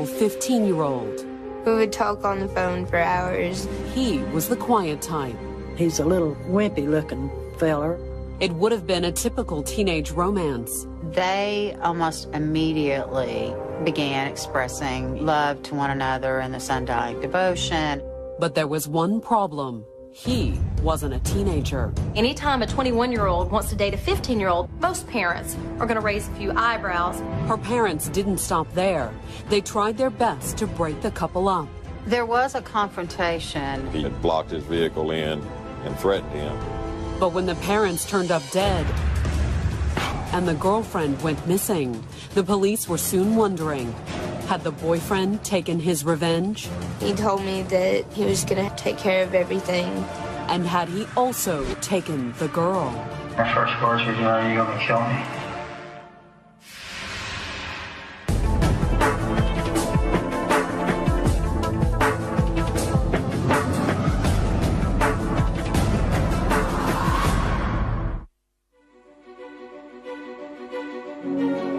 15-year-old. We would talk on the phone for hours. He was the quiet type. He's a little wimpy-looking feller. It would have been a typical teenage romance. They almost immediately began expressing love to one another in this undying devotion. But there was one problem. He wasn't a teenager. Anytime a 21-year-old wants to date a 15-year-old, most parents are going to raise a few eyebrows. Her parents didn't stop there. They tried their best to break the couple up. There was a confrontation. He had blocked his vehicle in and threatened him. But when the parents turned up dead and the girlfriend went missing, the police were soon wondering, had the boyfriend taken his revenge? He told me that he was going to take care of everything. And had he also taken the girl? My first words were, you going to kill me?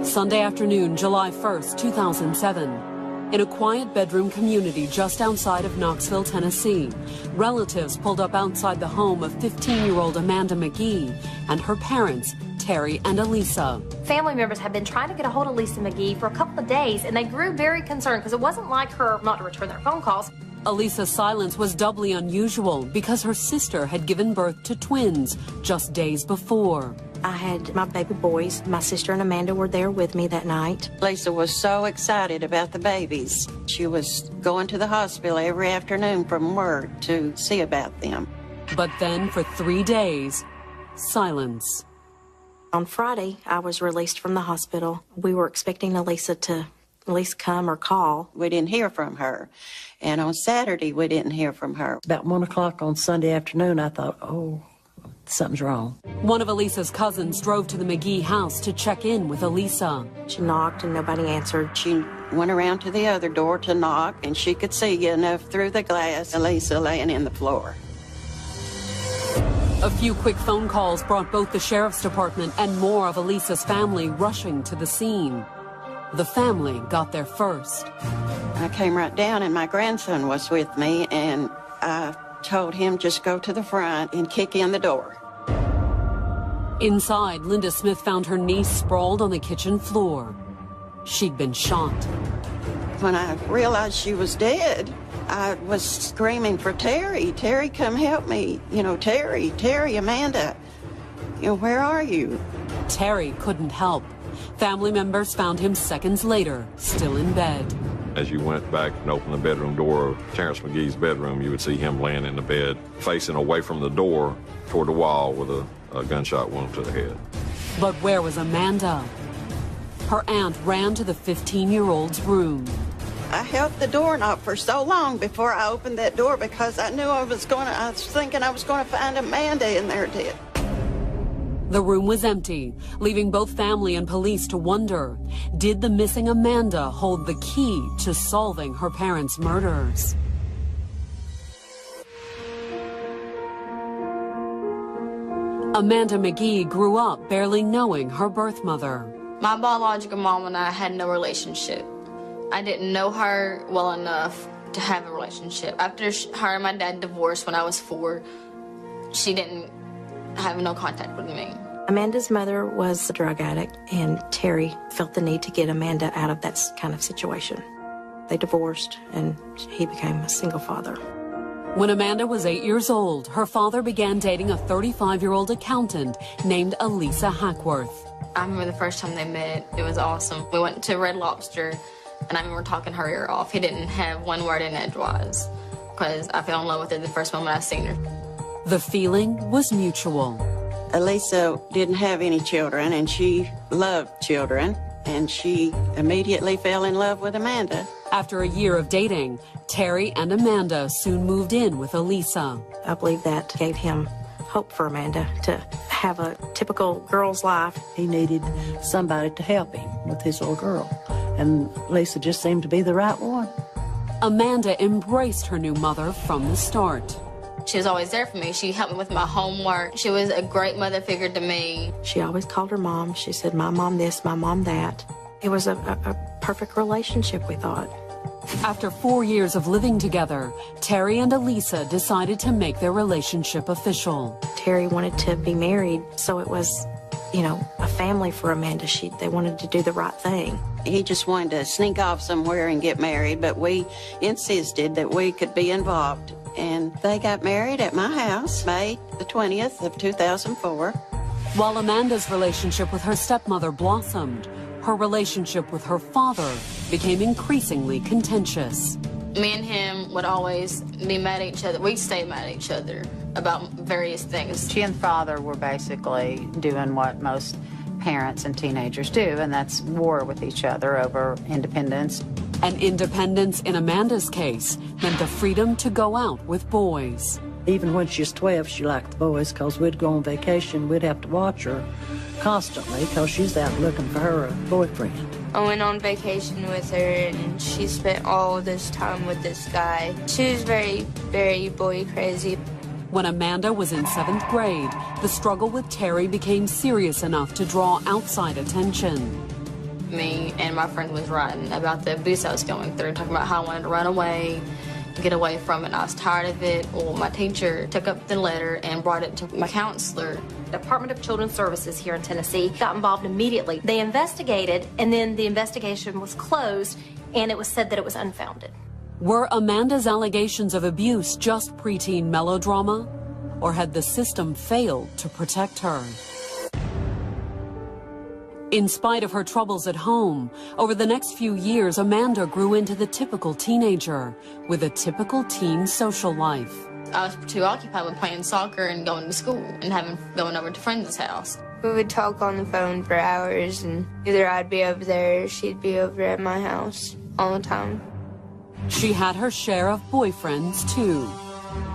Sunday afternoon, July 1st, 2007. In a quiet bedroom community just outside of Knoxville, Tennessee, relatives pulled up outside the home of 15-year-old Amanda McGee and her parents, Terry and Elisa. Family members had been trying to get a hold of Lisa McGee for a couple of days, and they grew very concerned because it wasn't like her not to return their phone calls. Elisa's silence was doubly unusual because her sister had given birth to twins just days before. I had my baby boys. My sister and Amanda were there with me that night. Lisa was so excited about the babies. She was going to the hospital every afternoon from work to see about them. But then for 3 days, silence. On Friday, I was released from the hospital. We were expecting Elisa to at least come or call. We didn't hear from her. And on Saturday, we didn't hear from her. About 1 o'clock on Sunday afternoon, I thought, oh, something's wrong. One of Elisa's cousins drove to the McGee house to check in with Elisa. She knocked and nobody answered. She went around to the other door to knock, and she could see enough through the glass Elisa laying in the floor. A few quick phone calls brought both the sheriff's department and more of Elisa's family rushing to the scene. The family got there first. I came right down, and my grandson was with me, and I told him just go to the front and kick in the door. Inside, Linda Smith found her niece sprawled on the kitchen floor. She'd been shot. When I realized she was dead, I was screaming for Terry. Terry, come help me. You know, Terry, Amanda. You know, where are you? Terry couldn't help. Family members found him seconds later, still in bed. As you went back and opened the bedroom door of Terrence McGee's bedroom, you would see him laying in the bed, facing away from the door toward the wall with a gunshot wound to the head. But where was Amanda? Her aunt ran to the 15-year-old's room. I held the doorknob for so long before I opened that door because I knew I was thinking I was going to find Amanda in there dead. The room was empty, leaving both family and police to wonder, did the missing Amanda hold the key to solving her parents' murders? Amanda McGee grew up barely knowing her birth mother. My biological mom and I had no relationship. I didn't know her well enough to have a relationship. After her and my dad divorced when I was 4, she didn't have no contact with me. Amanda's mother was a drug addict, and Terry felt the need to get Amanda out of that kind of situation. They divorced, and he became a single father. When Amanda was 8 years old, her father began dating a 35-year-old accountant named Elisa Hackworth. I remember the first time they met. It was awesome. We went to Red Lobster, and I remember talking her ear off. He didn't have one word in edgewise, because I fell in love with her the first moment I seen her. The feeling was mutual. Elisa didn't have any children, and she loved children, and she immediately fell in love with Amanda. After a year of dating, Terry and Amanda soon moved in with Elisa. I believe that gave him hope for Amanda to have a typical girl's life. He needed somebody to help him with his little girl, and Lisa just seemed to be the right one. Amanda embraced her new mother from the start. She was always there for me. She helped me with my homework. She was a great mother figure to me. She always called her mom. She said, my mom this, my mom that. It was a perfect relationship, we thought. After 4 years of living together, Terry and Elisa decided to make their relationship official. Terry wanted to be married, so it was, a family for Amanda. They wanted to do the right thing. He just wanted to sneak off somewhere and get married, but we insisted that we could be involved. And they got married at my house, May the 20th of 2004. While Amanda's relationship with her stepmother blossomed, her relationship with her father became increasingly contentious. Me and him would always be mad at each other. We'd stay mad at each other about various things. She and father were basically doing what most parents and teenagers do, and that's war with each other over independence. And independence in Amanda's case meant the freedom to go out with boys. Even when she was 12, she liked the boys because we'd go on vacation. We'd have to watch her constantly because she's out looking for her a boyfriend. I went on vacation with her, and she spent all this time with this guy. She was very, very boy crazy. When Amanda was in 7th grade, the struggle with Terry became serious enough to draw outside attention. Me and my friend was writing about the abuse I was going through, talking about how I wanted to run away, get away from it, and I was tired of it. Well, my teacher took up the letter and brought it to my counselor. The Department of Children's Services here in Tennessee got involved immediately. They investigated, and then the investigation was closed, and it was said that it was unfounded. Were Amanda's allegations of abuse just preteen melodrama, or had the system failed to protect her? In spite of her troubles at home, over the next few years, Amanda grew into the typical teenager with a typical teen social life. I was too occupied with playing soccer and going to school and going over to friends' house. We would talk on the phone for hours, and either I'd be over there or she'd be over at my house all the time. She had her share of boyfriends, too.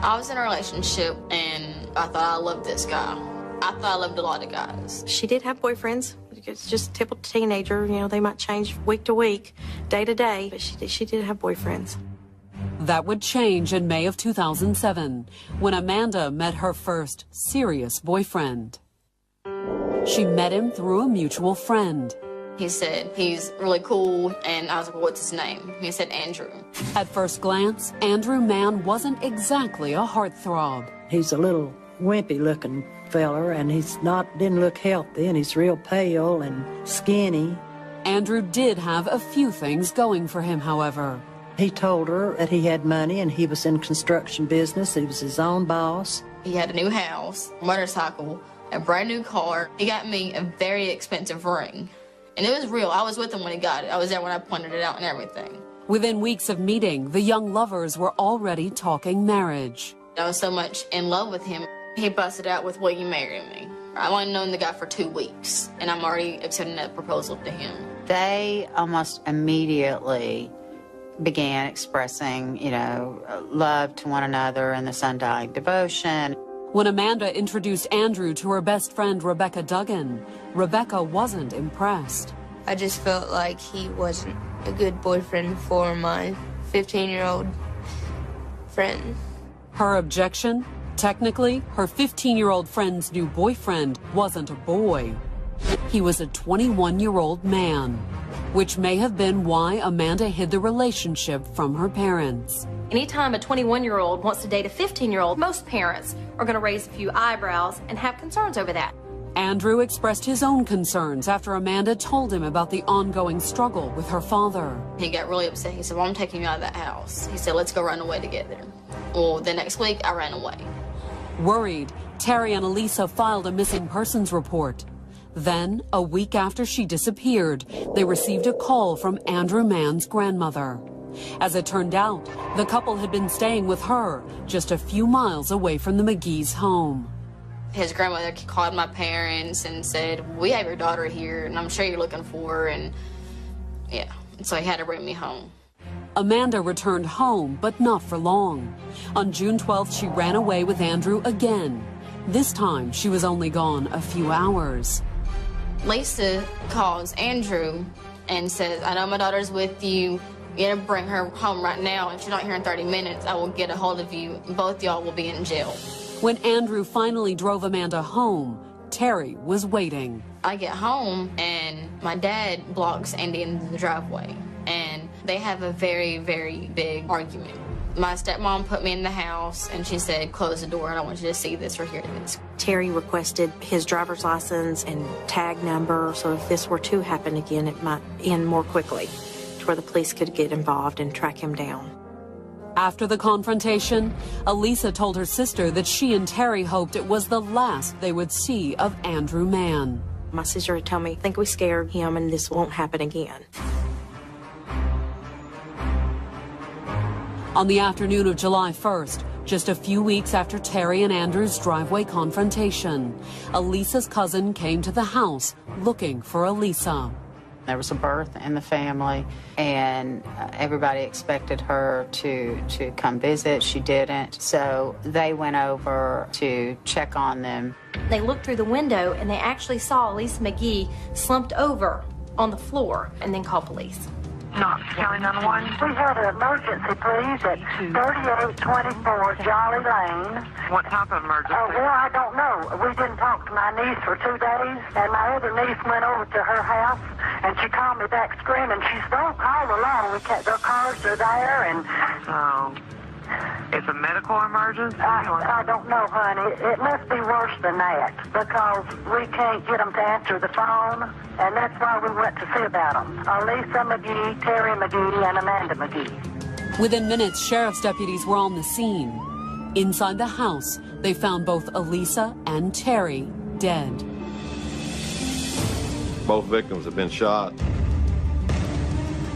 I was in a relationship, and I thought I loved this guy. I thought I loved a lot of guys. She did have boyfriends. It's just a typical teenager. They might change week to week, day to day, but she did have boyfriends. That would change in May of 2007, when Amanda met her first serious boyfriend. She met him through a mutual friend. He said he's really cool, and I was like, well, what's his name? He said Andrew. At first glance, Andrew Mann wasn't exactly a heartthrob. He's a little wimpy-looking feller, and didn't look healthy, and he's real pale and skinny. Andrew did have a few things going for him, however. He told her that he had money and he was in construction business. He was his own boss. He had a new house, motorcycle, a brand new car. He got me a very expensive ring. And it was real. I was with him when he got it. I was there when I pointed it out and everything. Within weeks of meeting, the young lovers were already talking marriage. I was so much in love with him. He busted out with, will you marry me? I've only known the guy for 2 weeks, and I'm already accepting a proposal to him. They almost immediately began expressing, love to one another and this undying devotion. When Amanda introduced Andrew to her best friend, Rebecca Duggan, Rebecca wasn't impressed. I just felt like he wasn't a good boyfriend for my 15-year-old friend. Her objection? Technically, her 15-year-old friend's new boyfriend wasn't a boy. He was a 21-year-old man, which may have been why Amanda hid the relationship from her parents. Anytime a 21-year-old wants to date a 15-year-old, most parents are going to raise a few eyebrows and have concerns over that. Andrew expressed his own concerns after Amanda told him about the ongoing struggle with her father. He got really upset. He said, well, I'm taking you out of that house. He said, let's go run away together. Well, the next week, I ran away. Worried, Terry and Elisa filed a missing persons report. Then, a week after she disappeared, they received a call from Andrew Mann's grandmother. As it turned out, the couple had been staying with her just a few miles away from the McGee's home. His grandmother called my parents and said, we have your daughter here, and I'm sure you're looking for her, and yeah, so he had to bring me home. Amanda returned home, but not for long. On June 12th, she ran away with Andrew again. This time, she was only gone a few hours. Lisa calls Andrew and says, I know my daughter's with you. You gotta bring her home right now. If she's not here in 30 minutes, I will get a hold of you. Both y'all will be in jail. When Andrew finally drove Amanda home, Terry was waiting. I get home, and my dad blocks Andy in the driveway. And They have a very, very big argument. My stepmom put me in the house and she said, close the door, I don't want you to see this or hear this. Terry requested his driver's license and tag number, so if this were to happen again, it might end more quickly, to where the police could get involved and track him down. After the confrontation, Elisa told her sister that she and Terry hoped it was the last they would see of Andrew Mann. My sister had told me, I think we scared him and this won't happen again. On the afternoon of July 1st, just a few weeks after Terry and Andrew's driveway confrontation, Elisa's cousin came to the house looking for Elisa. There was a birth in the family, and everybody expected her to come visit. She didn't, so they went over to check on them. They looked through the window, and they actually saw Elisa McGee slumped over on the floor and then called police. Knox County 911. We had an emergency, please, at 3824 Jolly Lane. What type of emergency? Well, I don't know. We didn't talk to my niece for 2 days, and my other niece went over to her house, and she called me back screaming. She said, don't call along. Their cars are there, and... Oh. It's a medical emergency? I don't know, honey. It must be worse than that, because we can't get them to answer the phone, and that's why we went to see about them. Elisa McGee, Terry McGee, and Amanda McGee. Within minutes, sheriff's deputies were on the scene. Inside the house, they found both Elisa and Terry dead. Both victims had been shot.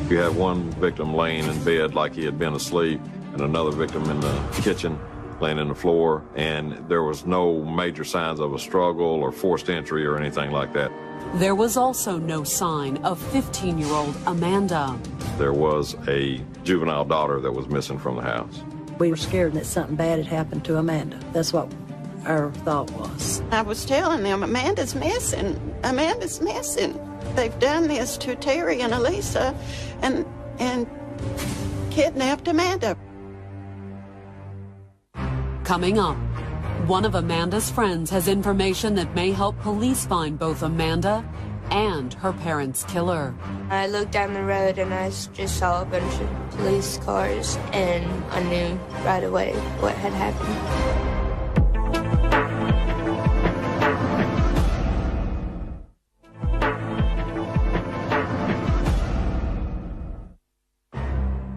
You had one victim laying in bed like he had been asleep, and another victim in the kitchen laying on the floor, and there was no major signs of a struggle or forced entry or anything like that. There was also no sign of 15-year-old Amanda. There was a juvenile daughter that was missing from the house. We were scared that something bad had happened to Amanda. That's what our thought was. I was telling them, Amanda's missing. Amanda's missing. They've done this to Terry and Elisa and kidnapped Amanda. Coming up, one of Amanda's friends has information that may help police find both Amanda and her parents' killer. I looked down the road and I just saw a bunch of police cars, and I knew right away what had happened.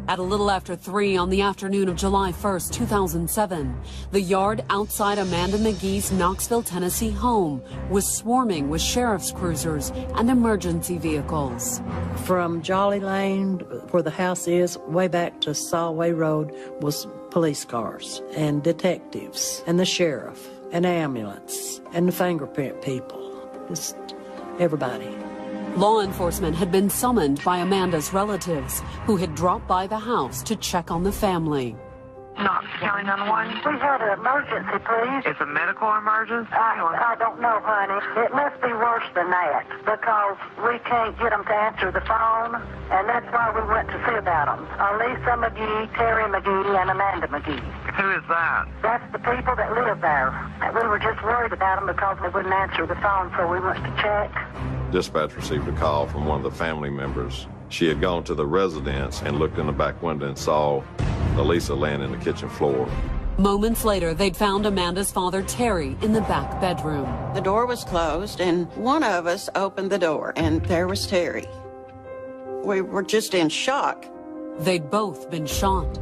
At a little after 3 on the afternoon of July 1st, 2007, the yard outside Amanda McGee's Knoxville, Tennessee home was swarming with sheriff's cruisers and emergency vehicles. From Jolly Lane, where the house is, way back to Solway Road, was police cars and detectives and the sheriff and ambulance and the fingerprint people, just everybody. Law enforcement had been summoned by Amanda's relatives, who had dropped by the house to check on the family. Knox County 911. We had an emergency, please. It's a medical emergency? I don't know, honey. It must be worse than that, because we can't get them to answer the phone, and that's why we went to see about them. Elisa McGee, Terry McGee, and Amanda McGee. Who is that? That's the people that live there. We were just worried about them because they wouldn't answer the phone, so we went to check. Dispatch received a call from one of the family members. She had gone to the residence and looked in the back window and saw Elisa laying in the kitchen floor. Moments later, they'd found Amanda's father, Terry, in the back bedroom. The door was closed, and one of us opened the door, and there was Terry. We were just in shock. They'd both been shot.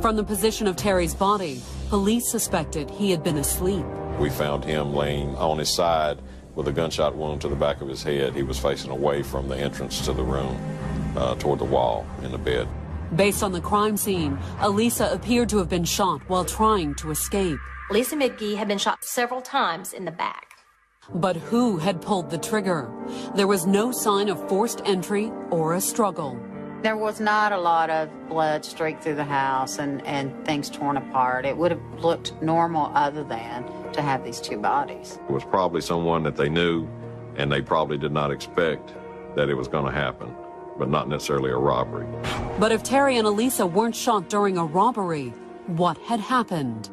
From the position of Terry's body, police suspected he had been asleep. We found him laying on his side with a gunshot wound to the back of his head. He was facing away from the entrance to the room, toward the wall in the bed. Based on the crime scene, Elisa appeared to have been shot while trying to escape. Elisa McGee had been shot several times in the back. But who had pulled the trigger? There was no sign of forced entry or a struggle. There was not a lot of blood streaked through the house and things torn apart. It would have looked normal other than to have these two bodies. It was probably someone that they knew, and they probably did not expect that it was going to happen, but not necessarily a robbery. But if Terry and Elisa weren't shot during a robbery, what had happened?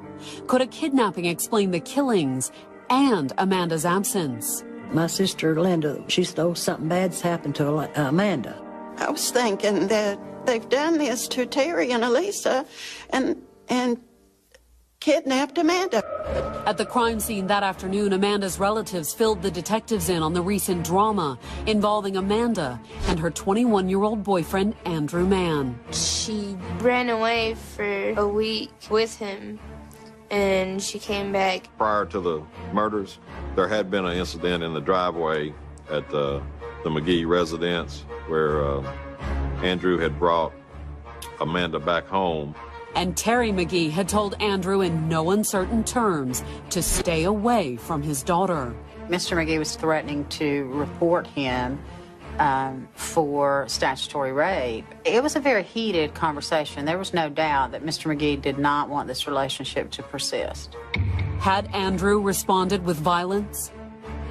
Could a kidnapping explain the killings and Amanda's absence? My sister Linda, she thought something bad's happened to Amanda. I was thinking that they've done this to Terry and Elisa and kidnapped Amanda. At the crime scene that afternoon, Amanda's relatives filled the detectives in on the recent drama involving Amanda and her 21-year-old boyfriend, Andrew Mann. She ran away for a week with him, and she came back. Prior to the murders, there had been an incident in the driveway at the McGee residence where Andrew had brought Amanda back home. And Terry McGee had told Andrew in no uncertain terms to stay away from his daughter. Mr. McGee was threatening to report him for statutory rape. It was a very heated conversation. There was no doubt that Mr. McGee did not want this relationship to persist. Had Andrew responded with violence?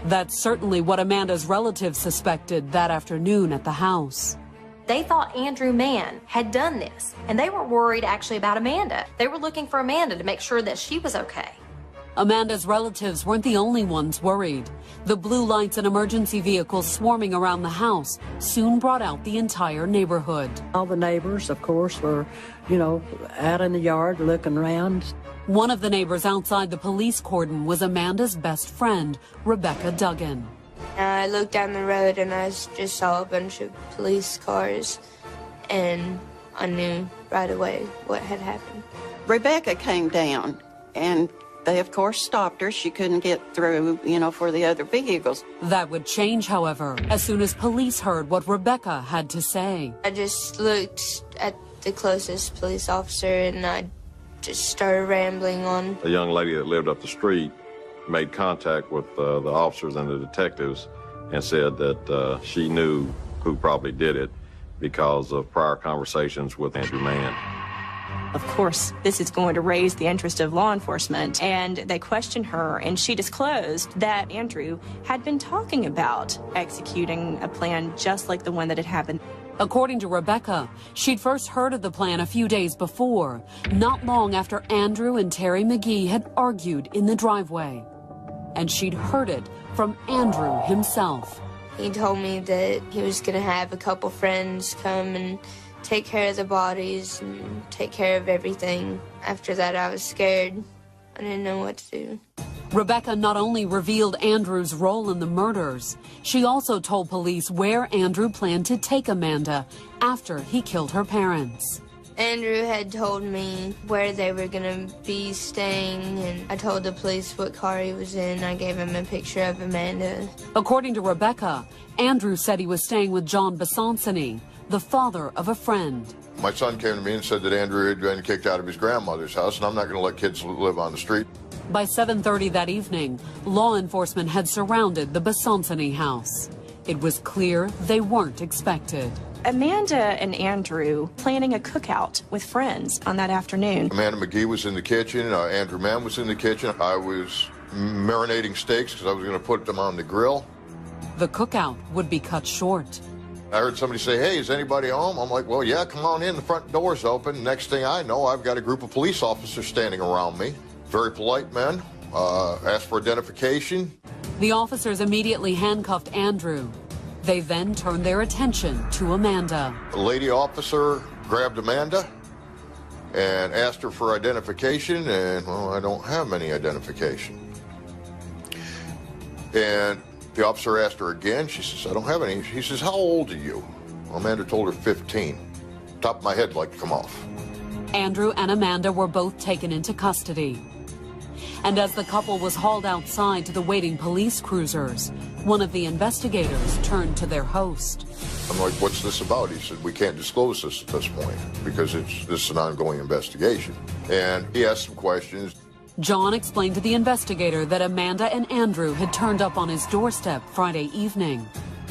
That's certainly what Amanda's relatives suspected that afternoon at the house. They thought Andrew Mann had done this, and they were worried actually about Amanda. They were looking for Amanda to make sure that she was okay. Amanda's relatives weren't the only ones worried. The blue lights and emergency vehicles swarming around the house soon brought out the entire neighborhood. All the neighbors, of course, were, out in the yard looking around. One of the neighbors outside the police cordon was Amanda's best friend, Rebecca Duggan. I looked down the road and I just saw a bunch of police cars, and I knew right away what had happened. Rebecca came down, and they, of course, stopped her. She couldn't get through, for the other vehicles. That would change, however, as soon as police heard what Rebecca had to say. I just looked at the closest police officer and I just started rambling on. A young lady that lived up the street made contact with the officers and the detectives and said that she knew who probably did it because of prior conversations with Andrew Mann. Of course, this is going to raise the interest of law enforcement, and they questioned her, and she disclosed that Andrew had been talking about executing a plan just like the one that had happened. According to Rebecca, she'd first heard of the plan a few days before, not long after Andrew and Terry McGee had argued in the driveway. And she'd heard it from Andrew himself. He told me that he was going to have a couple friends come and take care of the bodies and take care of everything. After that, I was scared. I didn't know what to do. Rebecca not only revealed Andrew's role in the murders, she also told police where Andrew planned to take Amanda after he killed her parents. Andrew had told me where they were going to be staying, and I told the police what car he was in. I gave him a picture of Amanda. According to Rebecca, Andrew said he was staying with John Basansany, the father of a friend. My son came to me and said that Andrew had been kicked out of his grandmother's house, and I'm not going to let kids live on the street. By 7:30 that evening, law enforcement had surrounded the Basansany house. It was clear they weren't expected. Amanda and Andrew planning a cookout with friends on that afternoon. Amanda McGee was in the kitchen. Andrew Mann was in the kitchen. I was marinating steaks because I was going to put them on the grill. The cookout would be cut short. I heard somebody say, "Hey, is anybody home?" I'm like, "Well, yeah, come on in. The front door's open." Next thing I know, I've got a group of police officers standing around me. Very polite men. Asked for identification. The officers immediately handcuffed Andrew. They then turned their attention to Amanda. A lady officer grabbed Amanda and asked her for identification, and, well, I don't have any identification. And the officer asked her again. She says, "I don't have any." He says, "How old are you?" Amanda told her 15. Top of my head like to come off. Andrew and Amanda were both taken into custody. And as the couple was hauled outside to the waiting police cruisers, one of the investigators turned to their host. I'm like, "What's this about?" He said, "We can't disclose this at this point because this is an ongoing investigation." And he asked some questions. John explained to the investigator that Amanda and Andrew had turned up on his doorstep Friday evening.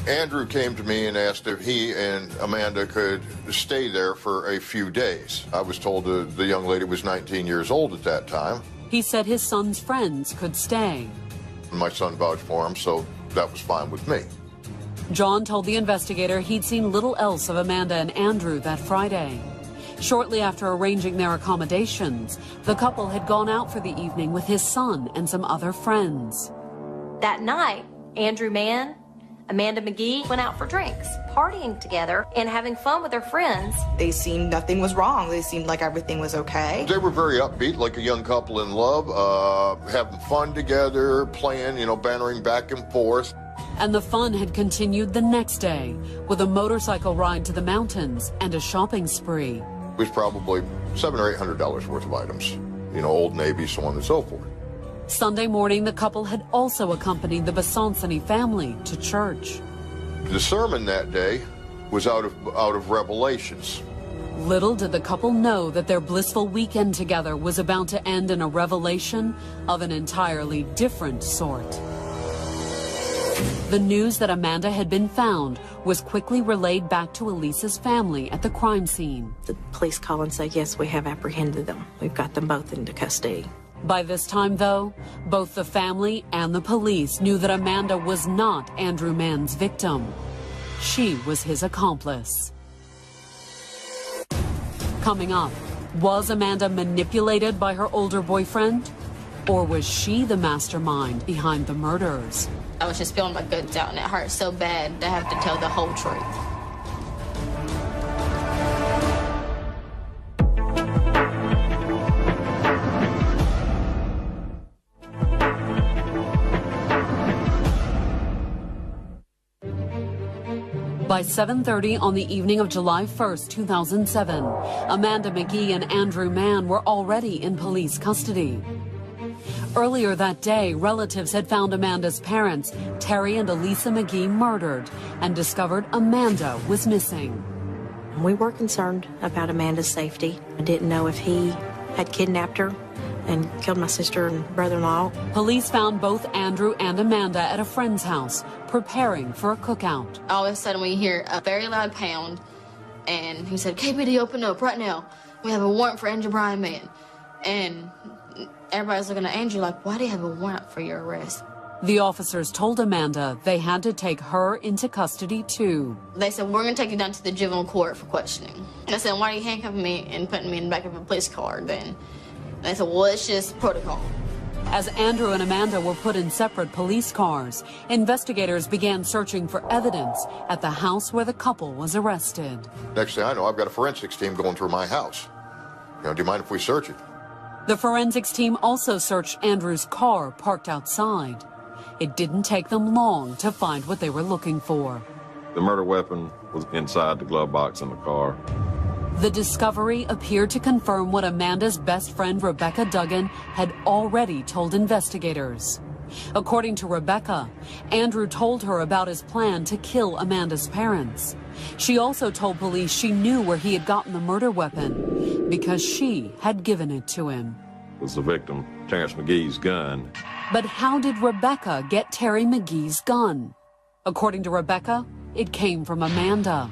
Andrew came to me and asked if he and Amanda could stay there for a few days. I was told the young lady was 19 years old at that time. He said his son's friends could stay. My son vouched for him, so that was fine with me. John told the investigator he'd seen little else of Amanda and Andrew that Friday. Shortly after arranging their accommodations, the couple had gone out for the evening with his son and some other friends. That night, Andrew Mann, Amanda McGee went out for drinks, partying together, and having fun with her friends. They seemed nothing was wrong. They seemed like everything was okay. They were very upbeat, like a young couple in love, having fun together, playing, bantering back and forth. And the fun had continued the next day with a motorcycle ride to the mountains and a shopping spree. It was probably $700 or $800 worth of items, Old Navy, so on and so forth. Sunday morning, the couple had also accompanied the Besancini family to church. The sermon that day was out of Revelations. Little did the couple know that their blissful weekend together was about to end in a revelation of an entirely different sort. The news that Amanda had been found was quickly relayed back to Elisa's family at the crime scene. The police call and say, yes, we have apprehended them. We've got them both into custody. By this time, though, both the family and the police knew that Amanda was not Andrew Mann's victim. She was his accomplice. Coming up, was Amanda manipulated by her older boyfriend? Or was she the mastermind behind the murders? I was just spilling my guts out, and it hurt so bad to have to tell the whole truth. By 7:30 on the evening of July 1st, 2007, Amanda McGee and Andrew Mann were already in police custody. Earlier that day, relatives had found Amanda's parents, Terry and Elisa McGee, murdered and discovered Amanda was missing. We were concerned about Amanda's safety. I didn't know if he had kidnapped her and killed my sister and brother-in-law. Police found both Andrew and Amanda at a friend's house, preparing for a cookout. All of a sudden, we hear a very loud pound, and he said, KPD, open up right now. We have a warrant for Andrew Bryan Mann. And everybody's looking at Andrew like, why do you have a warrant for your arrest? The officers told Amanda they had to take her into custody, too. They said, we're going to take you down to the juvenile court for questioning. And I said, why are you handcuffing me and putting me in the back of a police car then? And they said, well, it's just protocol. As Andrew and Amanda were put in separate police cars, investigators began searching for evidence at the house where the couple was arrested. Next thing I know, I've got a forensics team going through my house. Do you mind if we search it? The forensics team also searched Andrew's car parked outside. It didn't take them long to find what they were looking for. The murder weapon was inside the glove box in the car. The discovery appeared to confirm what Amanda's best friend Rebecca Duggan had already told investigators. According to Rebecca, Andrew told her about his plan to kill Amanda's parents. She also told police she knew where he had gotten the murder weapon because she had given it to him. It was the victim, Terrence McGee's gun. But how did Rebecca get Terry McGee's gun? According to Rebecca, it came from Amanda.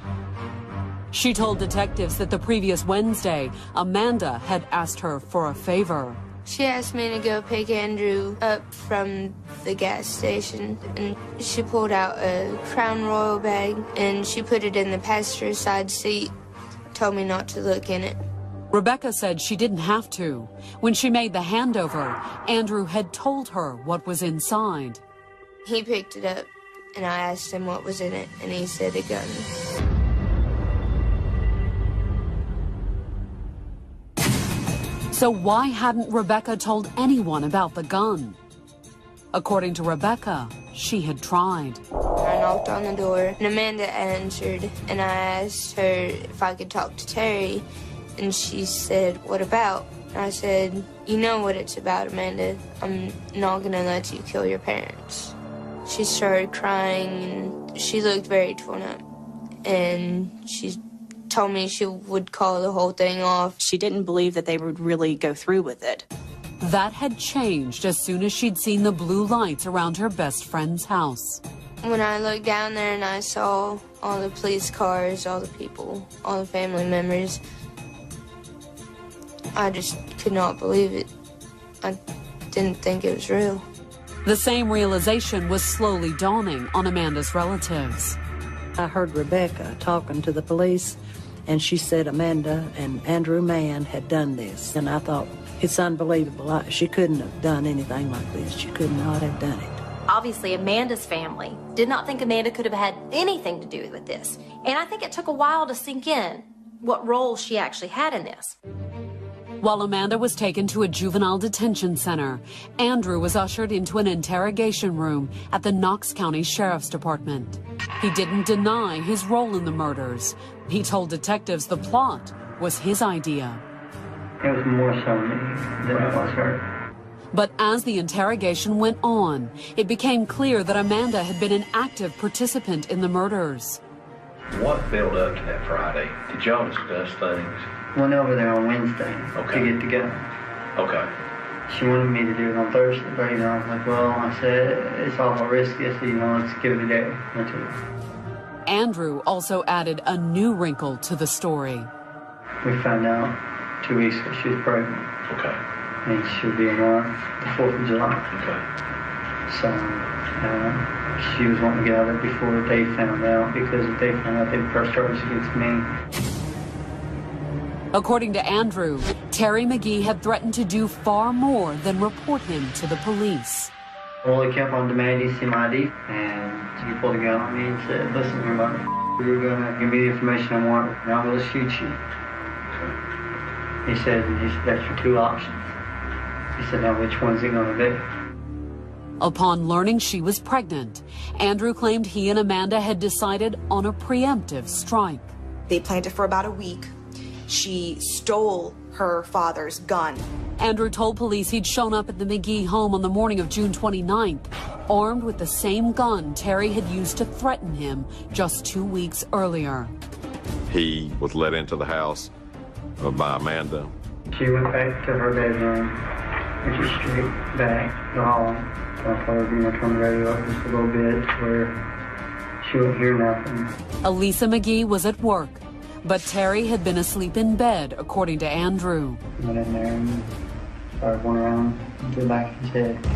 She told detectives that the previous Wednesday, Amanda had asked her for a favor. She asked me to go pick Andrew up from the gas station, and she pulled out a Crown Royal bag, and she put it in the passenger side seat, told me not to look in it. Rebecca said she didn't have to. When she made the handover, Andrew had told her what was inside. He picked it up, and I asked him what was in it, and he said a gun. So why hadn't Rebecca told anyone about the gun? According to Rebecca, she had tried. I knocked on the door, and Amanda answered, and I asked her if I could talk to Terry, and she said, what about? And I said, you know what it's about, Amanda. I'm not gonna let you kill your parents. She started crying, and she looked very torn up, and she told me she would call the whole thing off. She didn't believe that they would really go through with it. That had changed as soon as she'd seen the blue lights around her best friend's house. When I looked down there and I saw all the police cars, all the people, all the family members, I just could not believe it. I didn't think it was real. The same realization was slowly dawning on Amanda's relatives. I heard Rebecca talking to the police, and she said Amanda and Andrew Mann had done this. And I thought, it's unbelievable. She couldn't have done anything like this. She could not have done it. Obviously, Amanda's family did not think Amanda could have had anything to do with this. And I think it took a while to sink in what role she actually had in this. While Amanda was taken to a juvenile detention center, Andrew was ushered into an interrogation room at the Knox County Sheriff's Department. He didn't deny his role in the murders. He told detectives the plot was his idea. It was more so me than it was her. But as the interrogation went on, it became clear that Amanda had been an active participant in the murders. What built up to that Friday? Did y'all discuss things? Went over there on Wednesday to get together. Okay. She wanted me to do it on Thursday, but I was like, well, I said, it's awful risky, so let's give it a day. That's it. Andrew also added a new wrinkle to the story. We found out 2 weeks ago she was pregnant. Okay. And she'll be a month, the 4th of July. Okay. So she was wanting to get out of it before they found out, because if they found out, they'd press charges against me. According to Andrew, Terry McGee had threatened to do far more than report him to the police. Well, he kept on demanding to see my ID, and he pulled a gun on me and said, listen, everybody, you're going to give me the information I want, and I'm going to shoot you. He said, that's your two options. He said, now which one's it going to be? Upon learning she was pregnant, Andrew claimed he and Amanda had decided on a preemptive strike. They planned it for about a week. She stole her father's gun. Andrew told police he'd shown up at the McGee home on the morning of June 29th, armed with the same gun Terry had used to threaten him just 2 weeks earlier. He was let into the house by Amanda. She went back to her bedroom, which is straight back the hall. So I told her, turn the radio up just a little bit where she wouldn't hear nothing. Elisa McGee was at work, but Terry had been asleep in bed, according to Andrew. Went in there and started going around and get back in his head.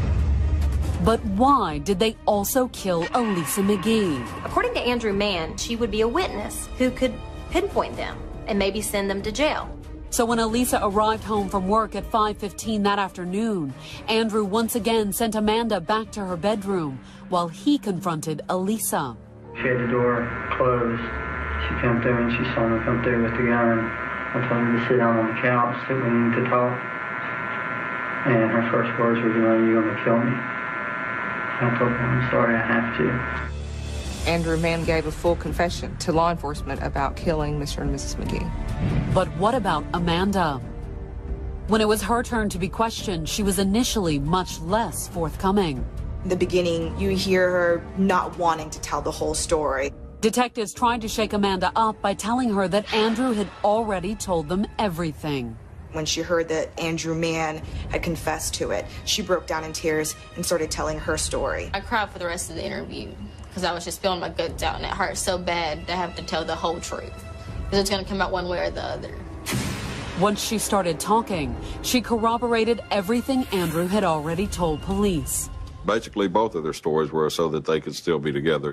But why did they also kill Elisa McGee? According to Andrew Mann, she would be a witness who could pinpoint them and maybe send them to jail. So when Elisa arrived home from work at 5:15 that afternoon, Andrew once again sent Amanda back to her bedroom while he confronted Elisa. She had the door closed. She came through and she saw me come through with the gun. I told her to sit down on the couch that we need to talk. And her first words were, you're going to kill me. I told her, I'm sorry, I have to. Andrew Mann gave a full confession to law enforcement about killing Mr. and Mrs. McGee. But what about Amanda? When it was her turn to be questioned, she was initially much less forthcoming. In the beginning, you hear her not wanting to tell the whole story. Detectives tried to shake Amanda up by telling her that Andrew had already told them everything. When she heard that Andrew Mann had confessed to it, she broke down in tears and started telling her story. I cried for the rest of the interview because I was just feeling my guts out, and it hurt so bad to have to tell the whole truth because it's going to come out one way or the other. Once she started talking, she corroborated everything Andrew had already told police. Basically, both of their stories were so that they could still be together.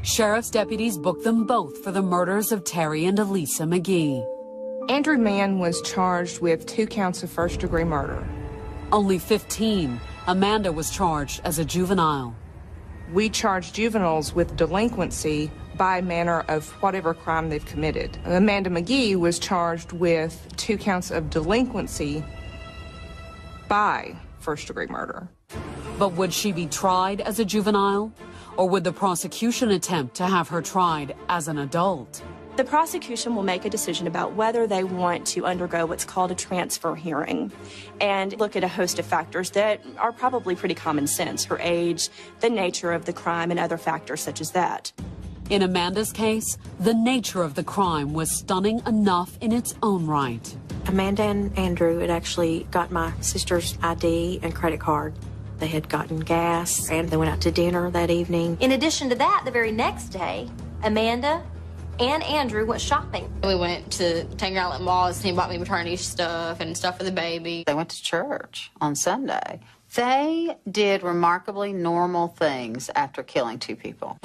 Sheriff's deputies booked them both for the murders of Terry and Elisa McGee. Andrew Mann was charged with 2 counts of first-degree murder. Only 15, Amanda was charged as a juvenile. We charge juveniles with delinquency by manner of whatever crime they've committed. Amanda McGee was charged with 2 counts of delinquency by first-degree murder. But would she be tried as a juvenile? Or would the prosecution attempt to have her tried as an adult? The prosecution will make a decision about whether they want to undergo what's called a transfer hearing and look at a host of factors that are probably pretty common sense: her age, the nature of the crime, and other factors such as that. In Amanda's case, the nature of the crime was stunning enough in its own right. Amanda and Andrew had actually got my sister's ID and credit card. They had gotten gas, and they went out to dinner that evening. In addition to that, the very next day, Amanda and Andrew went shopping. We went to take her out at malls, and he bought me maternity stuff and stuff for the baby. They went to church on Sunday. They did remarkably normal things after killing 2 people.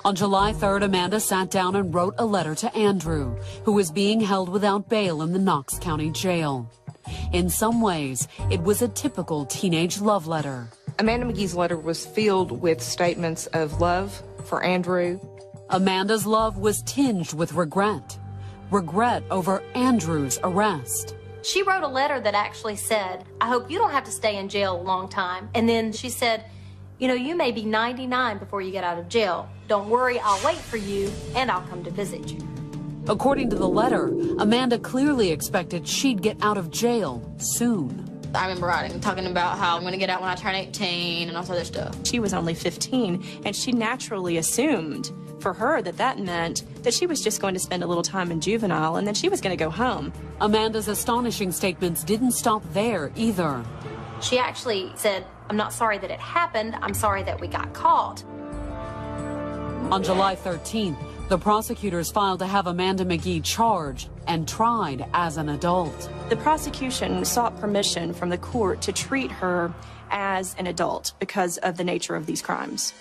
On July 3rd, Amanda sat down and wrote a letter to Andrew, who was being held without bail in the Knox County Jail. In some ways, it was a typical teenage love letter. Amanda McGee's letter was filled with statements of love for Andrew. Amanda's love was tinged with regret. Regret over Andrew's arrest. She wrote a letter that actually said, I hope you don't have to stay in jail a long time. And then she said, you know, you may be 99 before you get out of jail. Don't worry, I'll wait for you and I'll come to visit you. According to the letter, Amanda clearly expected she'd get out of jail soon. I remember writing, talking about how I'm going to get out when I turn 18 and all this other stuff. She was only 15, and she naturally assumed for her that meant that she was just going to spend a little time in juvenile and then she was going to go home. Amanda's astonishing statements didn't stop there either. She actually said, I'm not sorry that it happened, I'm sorry that we got caught. On July 13th, the prosecutors filed to have Amanda McGee charged and tried as an adult. The prosecution sought permission from the court to treat her as an adult because of the nature of these crimes.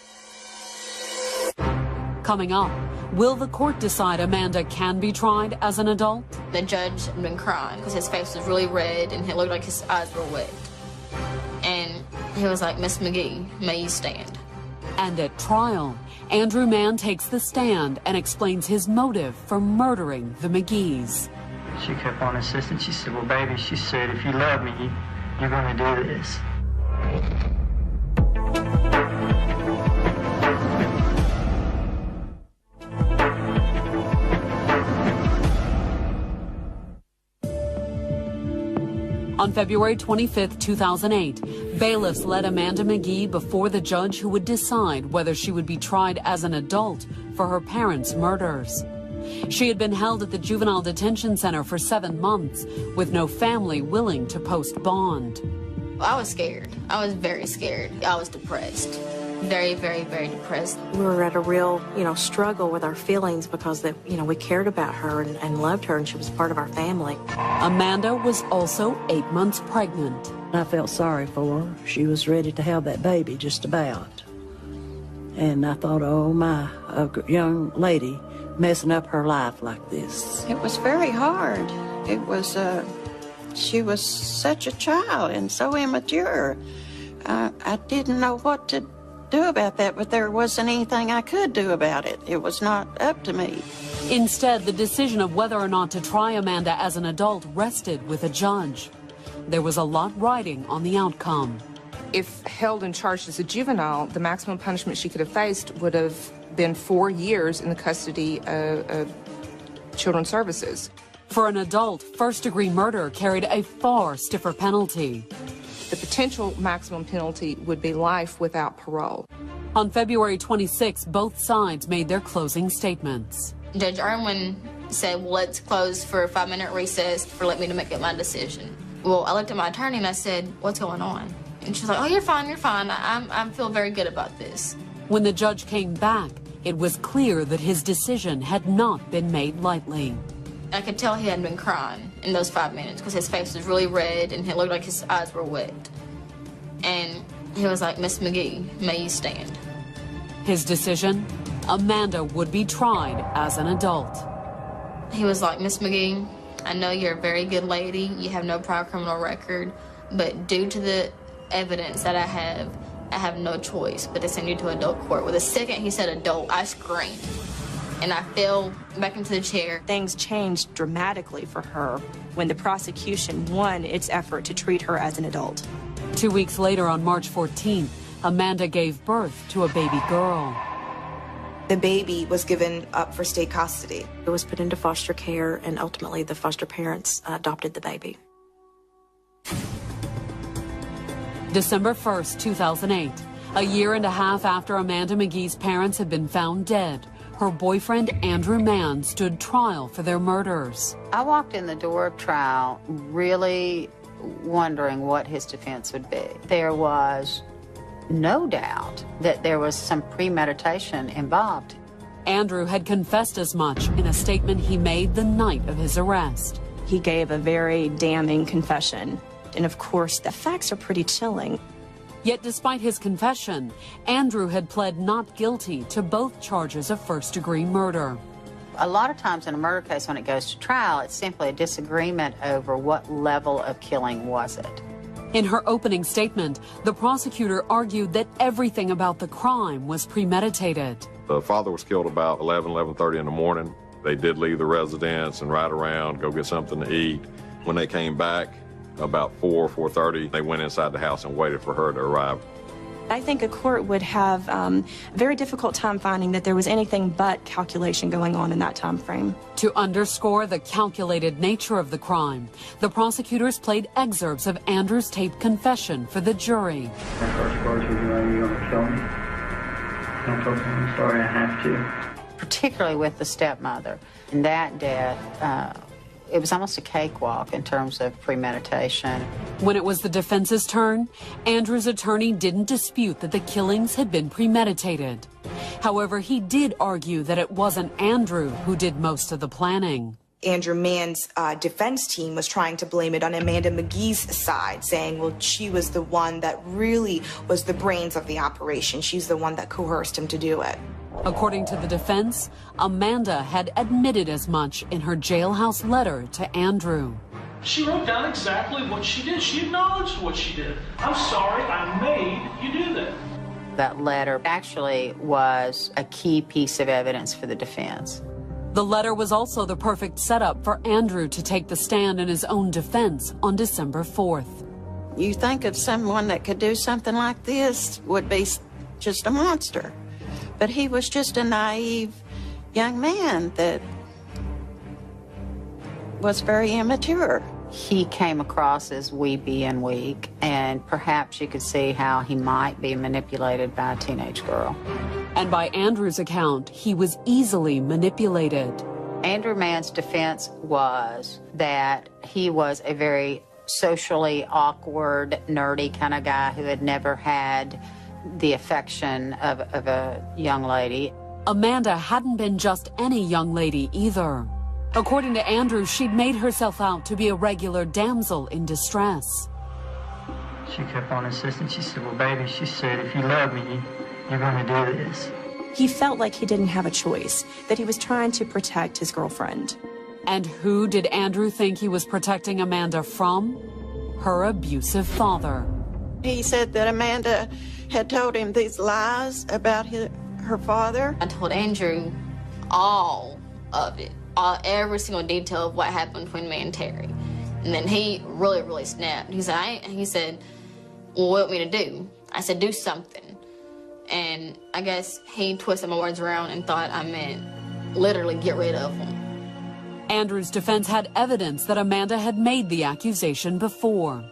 Coming up, will the court decide Amanda can be tried as an adult? The judge had been crying because his face was really red and it looked like his eyes were wet. And he was like, Miss McGee, may you stand. And at trial, Andrew Mann takes the stand and explains his motive for murdering the McGees. She kept on insisting. She said, well, baby, she said, if you love me, you're going to do this. On February 25, 2008, bailiffs led Amanda McGee before the judge who would decide whether she would be tried as an adult for her parents' murders. She had been held at the Juvenile Detention Center for 7 months, with no family willing to post bond. I was scared. I was very scared. I was depressed. Very, very, very depressed. We were at a real, struggle with our feelings because we cared about her and loved her, and she was part of our family. Amanda was also 8 months pregnant. I felt sorry for her. She was ready to have that baby, just about. And I thought, oh my, a young lady messing up her life like this. It was very hard. It was, she was such a child and so immature. I didn't know what to do about that, but there wasn't anything I could do about it. It was not up to me. Instead, the decision of whether or not to try Amanda as an adult rested with a judge. There was a lot riding on the outcome. If held and charged as a juvenile, the maximum punishment she could have faced would have been 4 years in the custody of Children's Services. For an adult, first-degree murder carried a far stiffer penalty. The potential maximum penalty would be life without parole. On February 26, both sides made their closing statements. Judge Irwin said, well, let's close for a 5-minute recess for let me to make up my decision. Well, I looked at my attorney and I said, what's going on? And she's like, oh, you're fine, you're fine. I feel very good about this. When the judge came back, it was clear that his decision had not been made lightly. I could tell he hadn't been crying in those 5 minutes because his face was really red and it looked like his eyes were wet. And he was like, Miss McGee, may you stand. His decision? Amanda would be tried as an adult. He was like, Miss McGee, I know you're a very good lady. You have no prior criminal record, but due to the evidence that I have no choice but to send you to adult court. With the second he said adult, I screamed. And I fell back into the chair. Things changed dramatically for her when the prosecution won its effort to treat her as an adult. 2 weeks later, on March 14th, Amanda gave birth to a baby girl. The baby was given up for state custody. It was put into foster care, and ultimately the foster parents adopted the baby. December 1st, 2008, a year and a half after Amanda McGee's parents had been found dead, her boyfriend, Andrew Mann, stood trial for their murders. I walked in the door of trial really wondering what his defense would be. There was no doubt that there was some premeditation involved. Andrew had confessed as much in a statement he made the night of his arrest. He gave a very damning confession. And of course, the facts are pretty chilling. Yet despite his confession, Andrew had pled not guilty to both charges of first-degree murder. A lot of times in a murder case, when it goes to trial, it's simply a disagreement over what level of killing was it. In her opening statement, the prosecutor argued that everything about the crime was premeditated. The father was killed about 11:30 in the morning. They did leave the residence and ride around, go get something to eat. When they came back, about 4:30, they went inside the house and waited for her to arrive. I think a court would have a very difficult time finding that there was anything but calculation going on in that time frame. To underscore the calculated nature of the crime, the prosecutors played excerpts of Andrew's taped confession for the jury. My first words were, "Are you going to kill me?" I told him, "I'm sorry, I have to." Particularly with the stepmother. And that death, it was almost a cakewalk in terms of premeditation. When it was the defense's turn, Andrew's attorney didn't dispute that the killings had been premeditated. However, he did argue that it wasn't Andrew who did most of the planning. Andrew Mann's defense team was trying to blame it on Amanda McGee's side, saying, well, she was the one that really was the brains of the operation. She's the one that coerced him to do it. According to the defense, Amanda had admitted as much in her jailhouse letter to Andrew. She wrote down exactly what she did. She acknowledged what she did. "I'm sorry, I made you do that." That letter actually was a key piece of evidence for the defense. The letter was also the perfect setup for Andrew to take the stand in his own defense on December 4th. You think of someone that could do something like this would be just a monster. But he was just a naive young man that was very immature. He came across as weepy and weak, and perhaps you could see how he might be manipulated by a teenage girl. And by Andrew's account, he was easily manipulated. Andrew Mann's defense was that he was a very socially awkward, nerdy kind of guy who had never had the affection of a young lady. Amanda hadn't been just any young lady either. According to Andrew, she'd made herself out to be a regular damsel in distress. She kept on insisting. She said, "Well, baby," she said, "if you love me, you're going to do this." He felt like he didn't have a choice, that he was trying to protect his girlfriend. And who did Andrew think he was protecting Amanda from? Her abusive father. He said that Amanda had told him these lies about her father. I told Andrew all of it, every single detail of what happened between me and Terry. And then he really snapped. He said, "Well, what do you want me to do?" I said, "Do something." And I guess he twisted my words around and thought I meant literally get rid of him. Andrew's defense had evidence that Amanda had made the accusation before.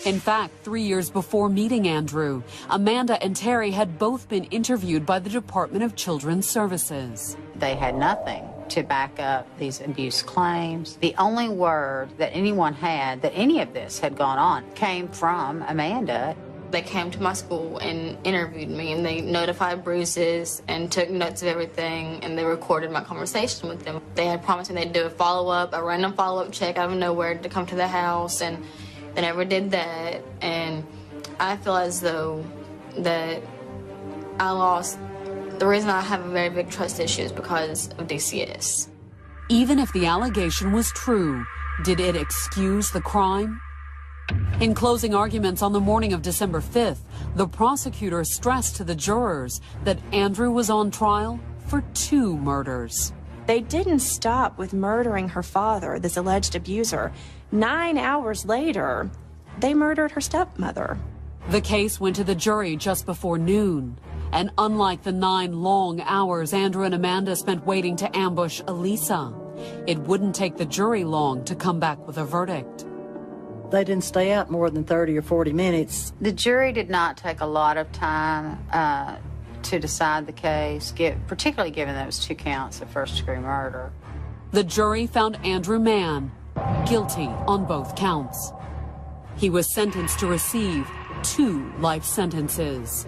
In fact, 3 years before meeting Andrew, Amanda and Terry had both been interviewed by the Department of Children's Services. They had nothing to back up these abuse claims. The only word that anyone had that any of this had gone on came from Amanda. They came to my school and interviewed me, and they notified bruises and took notes of everything, and they recorded my conversation with them. They had promised me they'd do a follow-up, a random follow-up check out of nowhere to come to the house, and they never did that. And I feel as though that I lost. The reason I have a very big trust issue is because of DCS. Even if the allegation was true, did it excuse the crime? In closing arguments on the morning of December 5th, the prosecutor stressed to the jurors that Andrew was on trial for 2 murders. They didn't stop with murdering her father, this alleged abuser. 9 hours later, they murdered her stepmother. The case went to the jury just before noon. And unlike the 9 long hours Andrew and Amanda spent waiting to ambush Elisa, it wouldn't take the jury long to come back with a verdict. They didn't stay out more than 30 or 40 minutes. The jury did not take a lot of time to decide the case, particularly given that it was 2 counts of first-degree murder. The jury found Andrew Mann guilty on both counts. He was sentenced to receive 2 life sentences.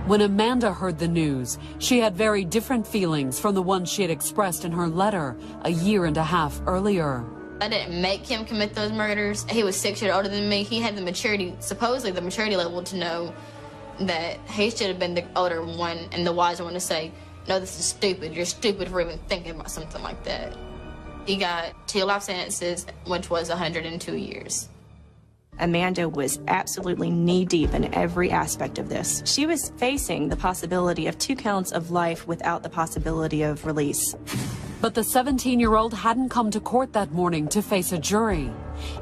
When Amanda heard the news, she had very different feelings from the ones she had expressed in her letter a 1.5 years earlier. I didn't make him commit those murders. He was 6 years older than me. He had the maturity, supposedly the maturity level, to know that he should have been the older one and the wiser one to say, "No, this is stupid. You're stupid for even thinking about something like that." He got 2 life sentences, which was 102 years. Amanda was absolutely knee-deep in every aspect of this. She was facing the possibility of 2 counts of life without the possibility of release. But the 17-year-old hadn't come to court that morning to face a jury.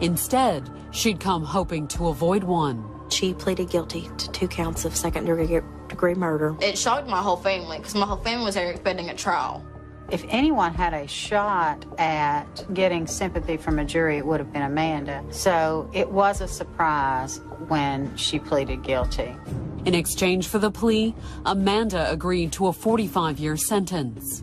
Instead, she'd come hoping to avoid one. She pleaded guilty to 2 counts of second-degree murder. It shocked my whole family because my whole family was there expecting a trial. If anyone had a shot at getting sympathy from a jury, it would have been Amanda. So it was a surprise when she pleaded guilty. In exchange for the plea, Amanda agreed to a 45-year sentence.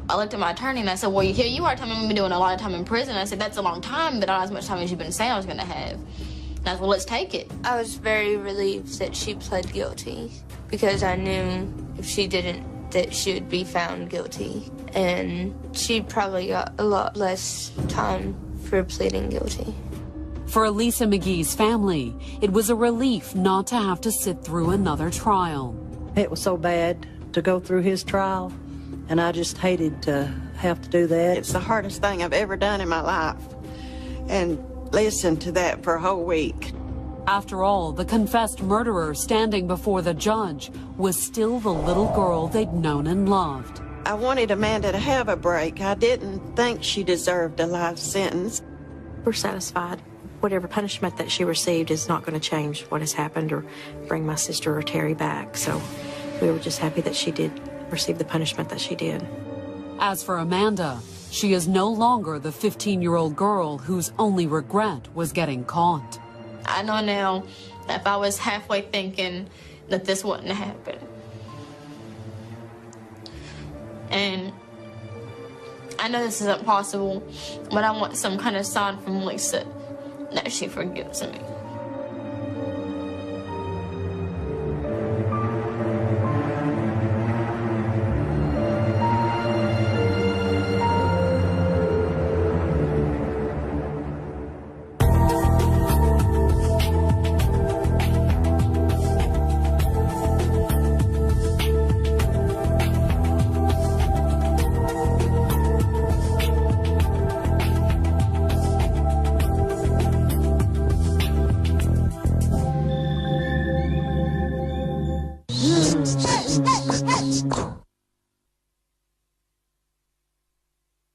I looked at my attorney and I said, well, here you are telling me I've been doing a lot of time in prison. I said, that's a long time, but not as much time as you've been saying I was going to have. And I said, well, let's take it. I was very relieved that she pled guilty because I knew if she didn't, that she would be found guilty. And she probably got a lot less time for pleading guilty. For Elisa McGee's family, it was a relief not to have to sit through another trial. It was so bad to go through his trial, and I just hated to have to do that. It's the hardest thing I've ever done in my life. And listen to that for a whole week. After all, the confessed murderer standing before the judge was still the little girl they'd known and loved. I wanted Amanda to have a break. I didn't think she deserved a life sentence. We're satisfied. Whatever punishment that she received is not going to change what has happened or bring my sister or Terry back. So we were just happy that she did receive the punishment that she did. As for Amanda, she is no longer the 15-year-old girl whose only regret was getting caught. I know now that if I was halfway thinking that this wouldn't happen. And I know this isn't possible, but I want some kind of sign from Lisa that she forgives me.